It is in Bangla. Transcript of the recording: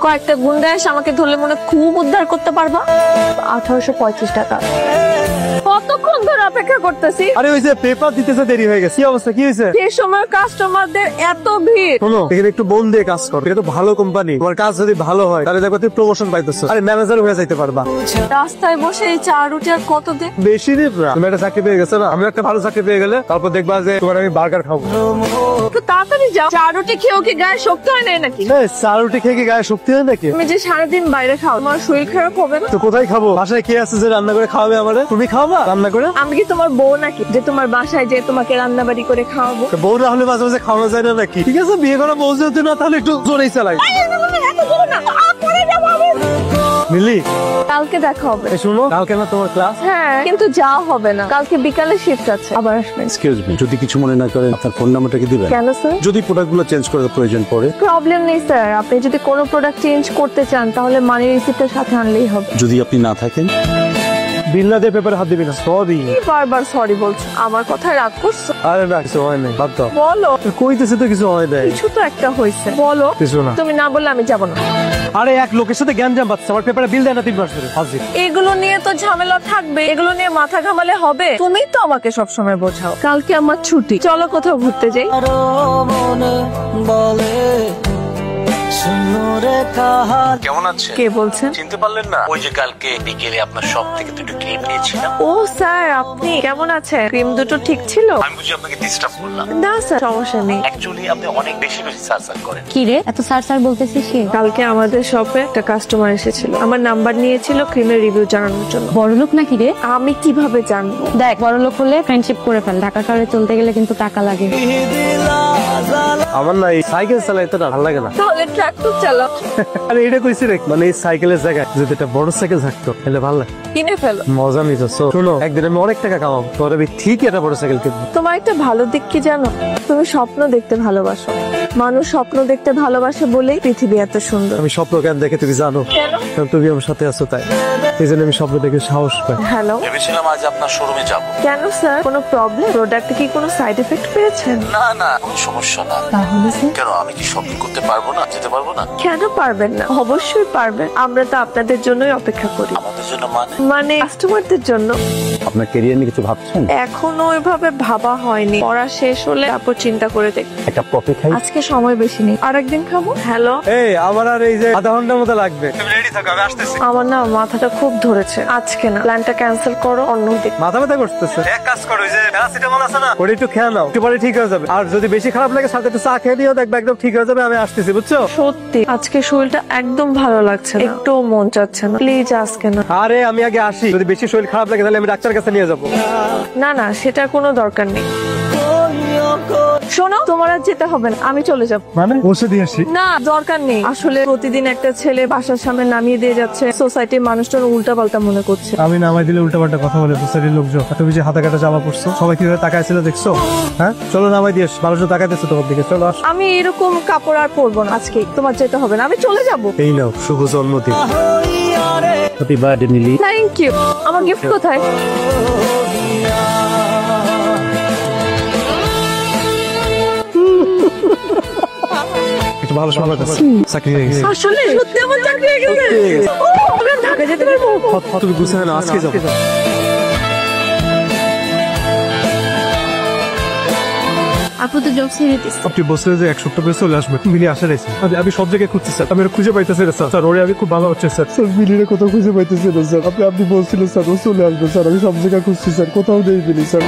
কয়েকটা গুন্ডা এসে আমাকে ধরলে মনে খুব উদ্ধার করতে পারবা। 1835 টাকা। কতক্ষণ ধরে অপেক্ষা করতেছি। আরে ওই যে পেপার দিতেছে দেরি হয়ে গেছে। কি অবস্থা, কি হয়েছে? সেই সময় কাস্টমারদের এত ভিড়। শোনো, এখানে একটু মন দিয়ে কাজ করো। এটা তো ভালো কোম্পানি, তোমার কাজ যদি ভালো হয় তাহলে দেখো তুমি প্রমোশন পাইতেছো, আরে ম্যানেজার হয়ে যাইতে পারবা। রাস্তায় বসে এই চা রুটি আর কত দিন? বেশি দিন না, তুমি একটা চাকরি পেয়ে গেছো না, আমি একটা ভালো চাকরি পেয়ে গেলে তারপর দেখবা যে তোমার আমি বার্গার খাবো। একটু তাড়াতাড়ি যাও। চা রুটি খেয়েও কি গায়ে শক্তি হয় না নাকি? চা রুটি খেয়ে কি গায়ে শক্তি হয় নাকি? তুমি যে সারাদিন বাইরে খাও, তোমার শরীর খারাপ হবে না? তো কোথায় খাবো? বাসায় কে আছে যে রান্না করে খাওয়াবে আমারে? তুমি খাওয়াবা রান্না করে? আমি কি তোমার বউ নাকি যে তোমার বাসায় যে তোমাকে রান্না বাড়ি করে খাওয়াবো? বউ না হলে মাঝে মাঝে খাওয়ানো যায় না নাকি? ঠিক আছে, বিয়ে করা বউ যদি না তাহলে একটু জোরেই চালাই। মিলি, কালকে দেখা হবে। শুনো, কালকে না তোমার ক্লাস? হ্যাঁ, কিন্তু যাওয়া হবে না, কালকে বিকালে শিফট আছে, আবার আসবেন। এক্সকিউজ মি, যদি কিছু মনে না করেন আপনার ফোন নাম্বারটা কি দিবেন? কেন স্যার? যদি প্রোডাক্টগুলো চেঞ্জ করার প্রয়োজন পড়ে। প্রবলেম নেই স্যার, আপনি যদি কোনো প্রোডাক্ট চেঞ্জ করতে চান তাহলে মানি রিসিপ্টের সাথে আনলেই হবে। যদি আপনি না থাকেন? বিল না দিয়ে পেপারে হাত দিবি না। সরি। কি বারবার সরি বলছো? আমার কথায় রাগ করছো? আরে না, কিছু হয় নাই, বাদ দাও। বলো। কইতেছে তো কিছু হয় নাই। কিছু তো একটা হয়েছে, বলো। কিছু না। তুমি না বললে আমি যাবো না। আরে এক লোকের সাথে জ্ঞান জাম পাচ্ছে, আমার পেপারে বিল দেয় না 3 মাস ধরে। হাজির। এগুলো নিয়ে তো ঝামেলা থাকবে, এগুলো নিয়ে মাথা ঘামালে হবে? তুমি তো আমাকে সবসময় বোঝাও। কালকে আমার ছুটি, চলো কোথাও ঘুরতে যাই। কেমন আছে? কে বলছেন? চিনতে পারলেন না? ওই যে কালকে বিকেলে আপনার শপ থেকে দুটো ক্রিম নিয়েছিলাম। ও স্যার, আপনি কেমন আছেন? ক্রিম দুটো ঠিক ছিল? আমি বুঝি আপনাকে ডিস্টার্ব করলাম? না স্যার, সমস্যা নেই। অ্যাকচুয়ালি আপনি অনেক বেশি সার্চ করেন। কি রে এত স্যার বলতেছিস কি? কালকে আমাদের শপে একটা কাস্টমার এসেছিল, আমার নাম্বার নিয়েছিল ক্রিমের রিভিউ জানানোর জন্য। বড়লোক নাকি রে? আমি কিভাবে জানবো? দেখ, বড়লোক হলে ফ্রেন্ডশিপ করে ফেল, ঢাকা শহরে চলতে গেলে কিন্তু টাকা লাগে। আমার না এই সাইকেল চালাইতে না ভালো লাগে না। তাহলে ট্রাক্টর চালাও। আরে এটা কইছি রে, মানে এই সাইকেলের জায়গায় যদি একটা বড় সাইকেল থাকতো তাহলে ভালো লাগে। কিনে ফেলো। মজা নিতো। শোনো, একদিন আমি অনেক টাকা কামাবো, তোর আমি ঠিক একটা বড় সাইকেল কিনবো। তোমার একটা ভালো দিক কি জানো? তুমি স্বপ্ন দেখতে ভালোবাসো। মানুষ স্বপ্ন দেখতে ভালোবাসে বলেই পৃথিবী এত সুন্দর। আমি স্বপ্ন কেন দেখে তুমি জানো? কেন? কারণ তুমি আমার সাথে আছো তাই। এই জন্য আমি স্বপ্ন দেখে সাহস পাই। হ্যালো, ভেবেছিলাম আজ আপনার শোরুমে যাব। কেন স্যার, কোনো প্রবলেম? প্রোডাক্টে কি কোনো সাইড এফেক্ট পেয়েছেন? না না, কোনো সমস্যা না। তাহলে স্যার কেন, আমি কি শপিং করতে পারবো না? যেতে পারবো না? কেন পারবেন না? অবশ্যই পারবেন, আমরা তো আপনাদের জন্যই অপেক্ষা করি। আমাদের জন্য মানে? মানে কাস্টমারদের জন্য। আপনার ক্যারিয়ার নিয়ে কিছু ভাবছেন? এখনো ওইভাবে ভাবা হয়নি, পড়া শেষ হলে তারপর চিন্তা করে দেখ। একটা কফি খাই? আজকে সময় বেশি নেই, আরেকদিন খাবো। হ্যালো, এই আমার আর এই যে আধা ঘন্টার মতো লাগবে, তুমি রেডি থাকো, আমি আসতেছি। আমার না মাথাটা খুব ধরেছে, আজকে না, প্ল্যানটা ক্যান্সেল করো, অন্যদিন। মাথা ব্যথা করতেছে। এক কাজ করো, ওই যে প্যারাসিটামল আছে না, ওটা একটু খেয়ে নাও, একটু পরে ঠিক হয়ে যাবে। আর যদি বেশি খারাপ লাগে সাথে একটু চা খেয়ে দিও, দেখবে একদম ঠিক হয়ে যাবে। আমি আসতেছি, বুঝছো? সত্যি আজকে শরীরটা একদম ভালো লাগছে না, একটু মন চাচ্ছে না, প্লিজ আজকে না। আরে আমি আগে আসি, যদি বেশি শরীর খারাপ লাগে তাহলে আমি ডাক্তারের কাছে নিয়ে যাবো। না না, সেটার কোনো দরকার নেই। শোনো, তোমার আর যেতে হবে না, আমি চলে যাব। মানে বসে দিয়ে আসি? না, দরকার নেই। আসলে প্রতিদিন একটা ছেলে বাসার সামনে নামিয়ে দিয়ে যাচ্ছে, সোসাইটির মানুষজন উল্টা পাল্টা মনে করছে। আমি নামাই দিলে উল্টা পাল্টা কথা বলে সোসাইটির লোকজন। তুমি যে হাতে কাটা জামা পড়ছো, সবাই কিভাবে তাকাইছিল দেখছো? হ্যাঁ, চলো নামাই দিয়ে আসি, মানুষজন তাকাইতেছে তোমার দিকে, চলো আসো। আমি এরকম কাপড় আর পরবো না আজকে, তোমার যেতে হবে না, আমি চলে যাব। এই নাও, শুভ জন্মদিন। Happy birthday Nili. Thank you. আমার গিফট কোথায়? একটু ভালো সময় পাচ্ছি, চাকরি হয়ে গেছে। আসলে সত্যি আমার চাকরি হয়ে গেছে। ও, আমরা ঢাকা যেতে পারবো। তুমি গুছিয়ে না, আজকে যাবো। আপু তো জব ছেড়ে দিস। আপনি বসে যে 1 সপ্তাহ পরে চলে আসবে, মিলি আসা রয়েছে। আমি সব জায়গায় খুঁজছি স্যার, আমি খুঁজে পাইতেছি না স্যার। স্যার ওরে আমি খুব ভালো হচ্ছে স্যার। স্যার মিলিরে কোথাও খুঁজে পাইতেছি না স্যার। আপনি বলছিলেন স্যার ও চলে আসবে স্যার, আমি সব জায়গায় খুঁজছি স্যার, কোথাও নেই মিলি স্যার।